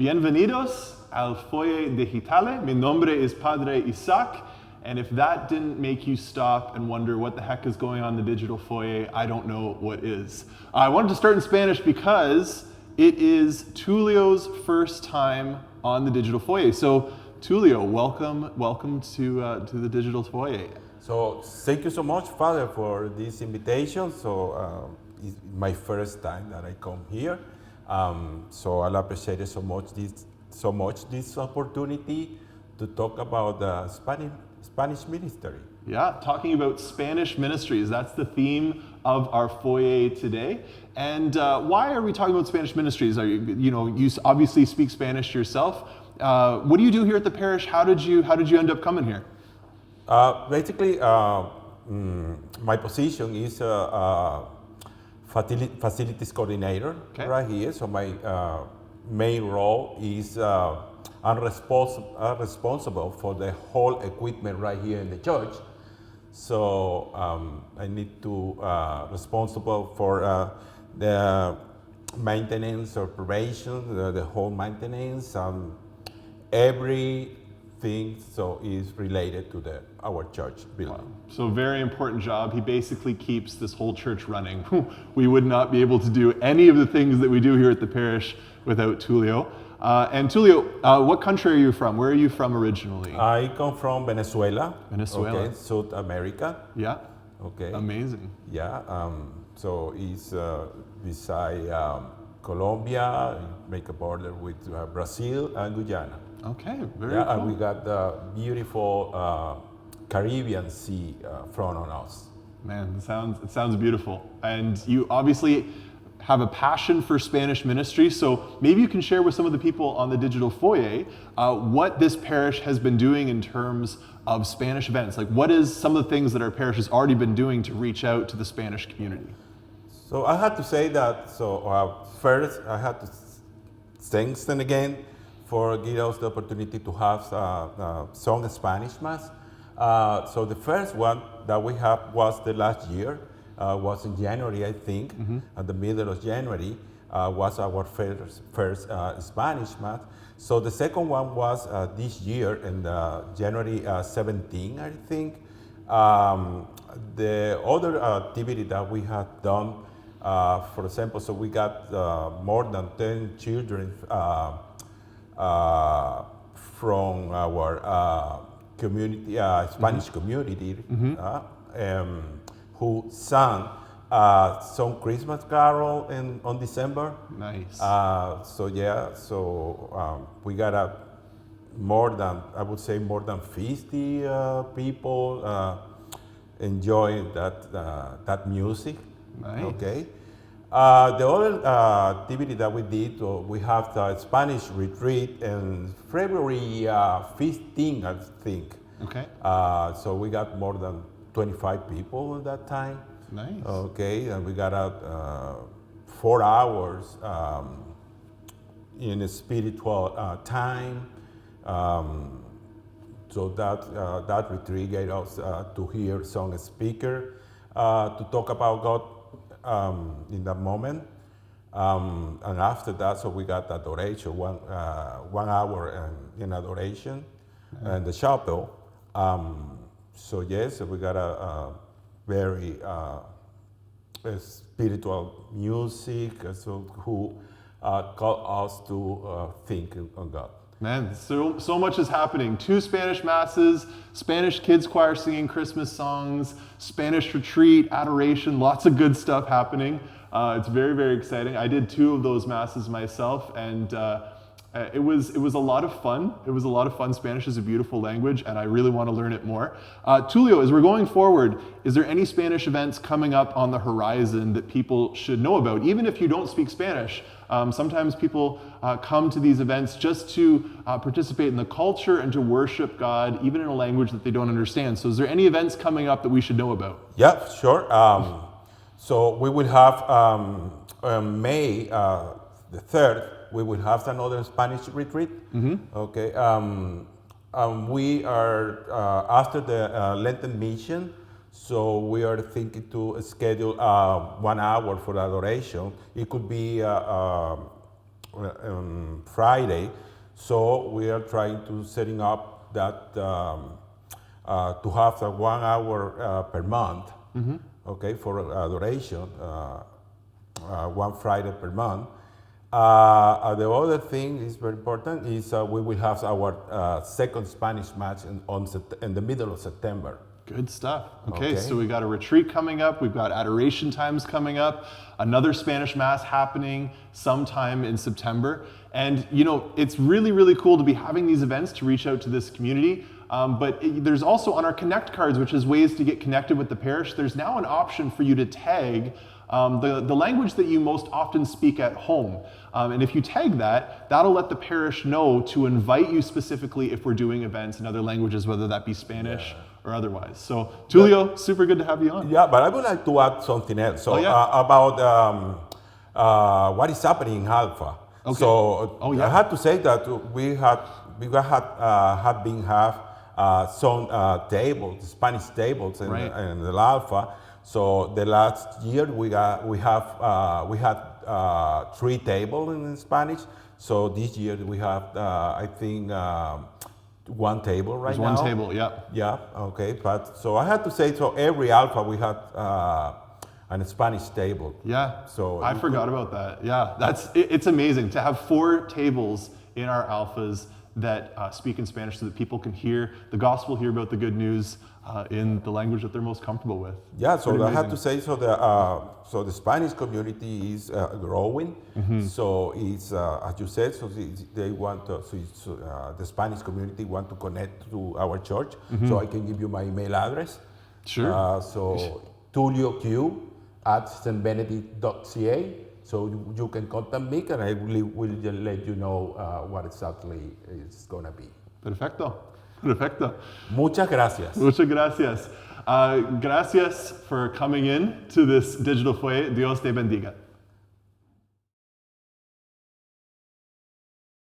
Bienvenidos al Foyer Digitale. Mi nombre es Padre Isaac. And if that didn't make you stop and wonder what the heck is going on in the Digital Foyer, I don't know what is. I wanted to start in Spanish because it is Tulio's first time on the Digital Foyer. So Tulio, welcome to the Digital Foyer. So thank you so much, Father, for this invitation. So it's my first time that I come here. So I appreciate it so much this opportunity to talk about the Spanish ministry. Yeah, talking about Spanish ministries. That's the theme of our foyer today. And why are we talking about Spanish ministries? You obviously speak Spanish yourself. What do you do here at the parish? How did you end up coming here? Basically, my position is facilities coordinator right here. So my main role is I'm responsible for the whole equipment right here in the church. So I need to responsible for the maintenance, operation, the whole maintenance, everything so is related to our church building. Wow. So very important job. He basically keeps this whole church running. We would not be able to do any of the things that we do here at the parish without Tulio. And Tulio, what country are you from? Where are you from originally? I come from Venezuela. Venezuela. Okay, South America. Yeah. Okay. Amazing. Yeah. So it's beside Colombia, make a border with Brazil and Guyana. Okay, very cool. And we got the beautiful Caribbean Sea front on us. Man, it sounds beautiful. And you obviously have a passion for Spanish ministry, so maybe you can share with some of the people on the Digital Foyer what this parish has been doing in terms of Spanish events. Like, what is some of the things that our parish has already been doing to reach out to the Spanish community? So I had to say that, first I had to thanks them again for giving us the opportunity to have some Spanish Mass. So the first one that we had was the last year, was in January, I think, at the middle of January, was our first Spanish Mass. So the second one was this year in January 17, I think. The other activity that we had done, for example, so we got more than 10 children from our community, Spanish community, who sang some Christmas carol on December. Nice. We got more than 50 people enjoying that music. Nice. Okay. The other activity that we did, we have the Spanish retreat in February 15, I think. Okay. So we got more than 25 people at that time. Nice. Okay, and we got out 4 hours in a spiritual time. So that retreat gave us to hear some speaker to talk about God in that moment. And after that, so we got adoration, 1 hour in adoration in the chapel. So yes, we got a very spiritual music, so who called us to think on God. Man, so much is happening. 2 Spanish masses, Spanish kids choir singing Christmas songs, Spanish retreat, adoration, lots of good stuff happening. It's very, very exciting. I did 2 of those masses myself, and it was a lot of fun. It was a lot of fun. Spanish is a beautiful language, and I really want to learn it more. Tulio, as we're going forward, is there any Spanish events coming up on the horizon that people should know about? Even if you don't speak Spanish, sometimes people come to these events just to participate in the culture and to worship God, even in a language that they don't understand. So is there any events coming up that we should know about? Yeah, sure. So we will have on May the 3rd, we will have another Spanish retreat. Okay. We are after the Lenten mission, so we are thinking to schedule 1 hour for adoration. It could be Friday. So we are trying to setting up that to have a 1 hour per month, okay, for adoration, one Friday per month. The other thing is very important is we will have our second Spanish match in the middle of September. Good stuff. Okay, so we got a retreat coming up. We've got adoration times coming up. Another Spanish Mass happening sometime in September. And you know, it's really, really cool to be having these events to reach out to this community. There's also on our Connect cards, which is ways to get connected with the parish, there's now an option for you to tag the language that you most often speak at home. And if you tag that, that'll let the parish know to invite you specifically if we're doing events in other languages, whether that be Spanish or otherwise. So Tulio, super good to have you on. Yeah, but I would like to add something else. So about what is happening in Alpha. Okay. So I had to say that we have some tables, Spanish tables in the Alpha. So the last year we had 3 tables in Spanish. So this year we have I think 1 table right now. There's 1 table, yeah. Yeah, okay. But so I had to say, so every Alpha we had a Spanish table. Yeah. So I forgot about that. Yeah, it's amazing to have 4 tables in our Alphas that speak in Spanish so that people can hear the gospel, hear about the good news in the language that they're most comfortable with. Yeah, so I have to say, so the Spanish community is growing. So it's as you said, so they want to, the Spanish community want to connect to our church. So I can give you my email address. Sure. So tulioq@stbenedict.ca. So you can contact me, and I will let you know what exactly it's going to be. Perfecto. Perfecto. Muchas gracias. Muchas gracias. Gracias for coming in to this Digital Foyer. Dios te bendiga.